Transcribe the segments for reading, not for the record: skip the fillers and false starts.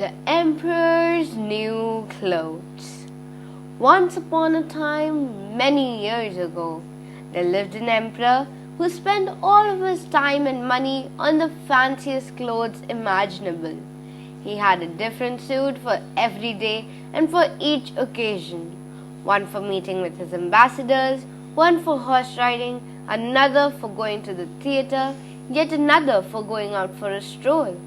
The Emperor's New Clothes. Once upon a time, many years ago, there lived an emperor who spent all of his time and money on the fanciest clothes imaginable. He had a different suit for every day and for each occasion. One for meeting with his ambassadors, one for horse riding, another for going to the theatre, yet another for going out for a stroll.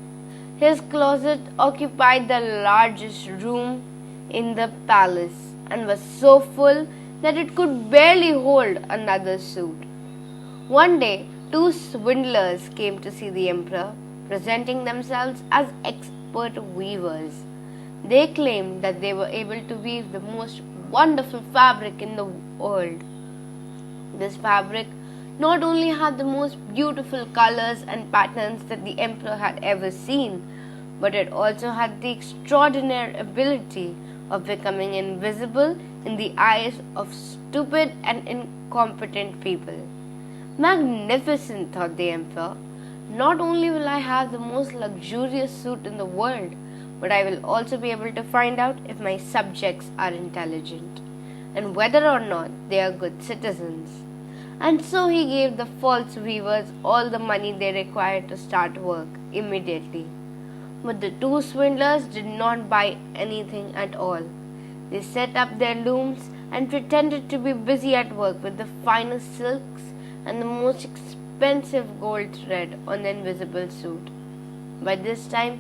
His closet occupied the largest room in the palace and was so full that it could barely hold another suit. One day, two swindlers came to see the emperor, presenting themselves as expert weavers. They claimed that they were able to weave the most wonderful fabric in the world. This fabric not only had the most beautiful colors and patterns that the emperor had ever seen, but it also had the extraordinary ability of becoming invisible in the eyes of stupid and incompetent people. Magnificent, thought the emperor. Not only will I have the most luxurious suit in the world, but I will also be able to find out if my subjects are intelligent and whether or not they are good citizens. And so he gave the false weavers all the money they required to start work immediately. But the two swindlers did not buy anything at all. They set up their looms and pretended to be busy at work with the finest silks and the most expensive gold thread on the invisible suit. By this time,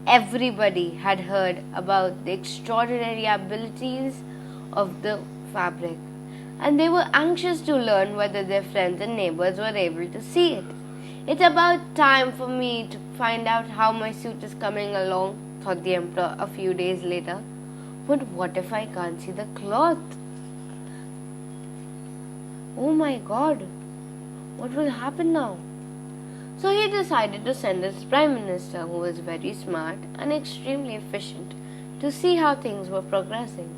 everybody had heard about the extraordinary abilities of the fabric, and they were anxious to learn whether their friends and neighbors were able to see it. It's about time for me to find out how my suit is coming along, thought the emperor a few days later. But what if I can't see the cloth? Oh my God, what will happen now? So he decided to send his prime minister, who was very smart and extremely efficient, to see how things were progressing.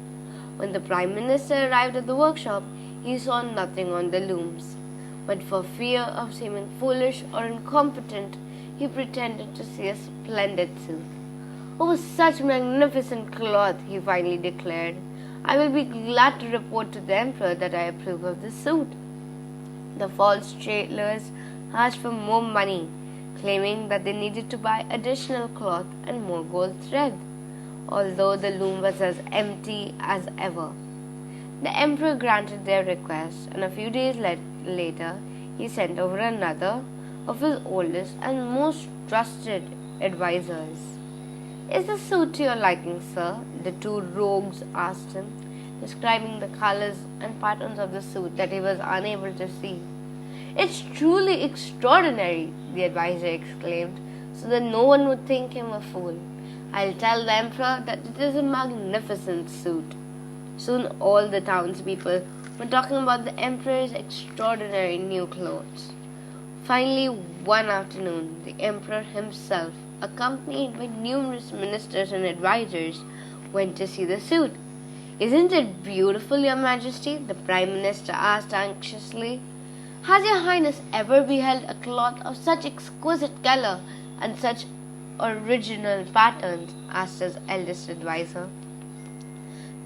When the prime minister arrived at the workshop, he saw nothing on the looms. But for fear of seeming foolish or incompetent, he pretended to see a splendid suit. Oh, such magnificent cloth, he finally declared. I will be glad to report to the emperor that I approve of this suit. The false tailors asked for more money, claiming that they needed to buy additional cloth and more gold thread, although the loom was as empty as ever. The emperor granted their request, and a few days later he sent over another of his oldest and most trusted advisors. Is the suit to your liking, sir? The two rogues asked him, describing the colors and patterns of the suit that he was unable to see. It's truly extraordinary, the advisor exclaimed, so that no one would think him a fool. I'll tell the emperor that it is a magnificent suit. Soon all the townspeople were talking about the emperor's extraordinary new clothes. Finally, one afternoon, the emperor himself, accompanied by numerous ministers and advisors, went to see the suit. Isn't it beautiful, Your Majesty? The Prime Minister asked anxiously. Has Your Highness ever beheld a cloth of such exquisite color and such original patterns? Asked his eldest advisor.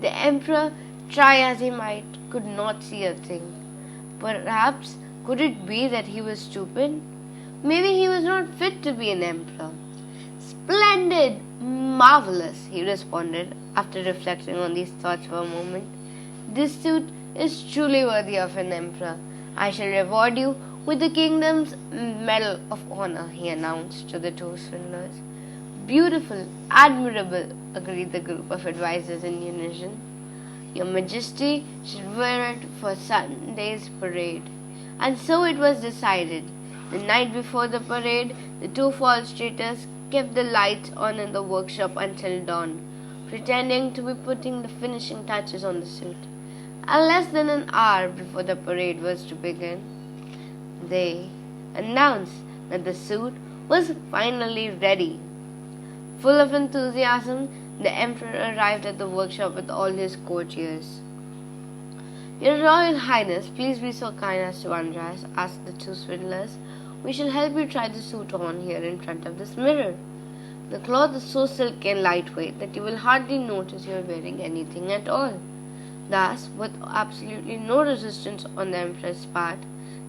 The emperor, try as he might, could not see a thing. Perhaps could it be that he was stupid? Maybe he was not fit to be an emperor. Splendid! Marvelous! He responded after reflecting on these thoughts for a moment. This suit is truly worthy of an emperor. I shall reward you with the kingdom's medal of honor, he announced to the two swindlers. Beautiful, admirable, agreed the group of advisors in unison. Your Majesty should wear it for Sunday's parade. And so it was decided. The night before the parade, the two false traitors kept the lights on in the workshop until dawn, pretending to be putting the finishing touches on the suit. And less than an hour before the parade was to begin, they announced that the suit was finally ready. Full of enthusiasm, the emperor arrived at the workshop with all his courtiers. Your Royal Highness, please be so kind as to undress, asked the two swindlers. We shall help you try the suit on here in front of this mirror. The cloth is so silky and lightweight that you will hardly notice you are wearing anything at all. Thus, with absolutely no resistance on the emperor's part,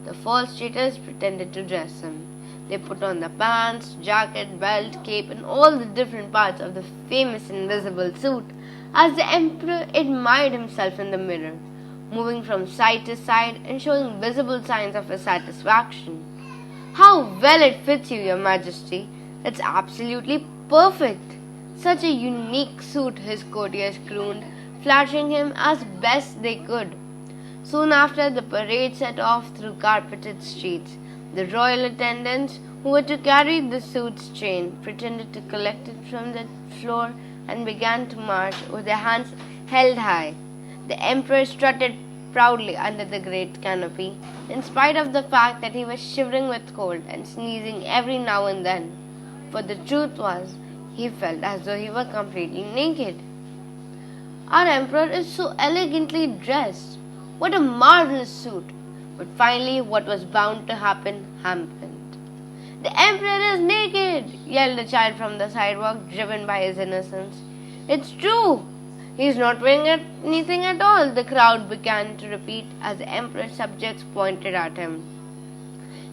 the false traitors pretended to dress him. They put on the pants, jacket, belt, cape, and all the different parts of the famous invisible suit as the emperor admired himself in the mirror, moving from side to side and showing visible signs of his satisfaction. "How well it fits you, your majesty! It's absolutely perfect!" Such a unique suit, his courtiers crooned, flattering him as best they could. Soon after, the parade set off through carpeted streets. The royal attendants, who were to carry the suit's train, pretended to collect it from the floor and began to march with their hands held high. The emperor strutted proudly under the great canopy, in spite of the fact that he was shivering with cold and sneezing every now and then, for the truth was, he felt as though he were completely naked. Our emperor is so elegantly dressed. What a marvelous suit! But finally, what was bound to happen happened. "The emperor is naked!" yelled a child from the sidewalk, driven by his innocence. "It's true! He's not wearing anything at all," the crowd began to repeat as the emperor's subjects pointed at him.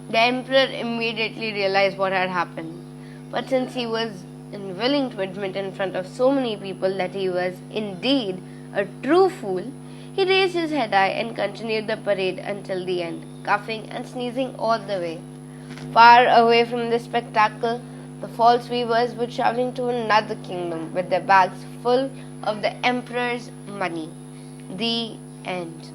The emperor immediately realized what had happened, but since he was unwilling to admit in front of so many people that he was indeed a true fool, he raised his head high and continued the parade until the end, coughing and sneezing all the way. Far away from the spectacle, the false weavers were traveling to another kingdom with their bags full of the emperor's money. The end.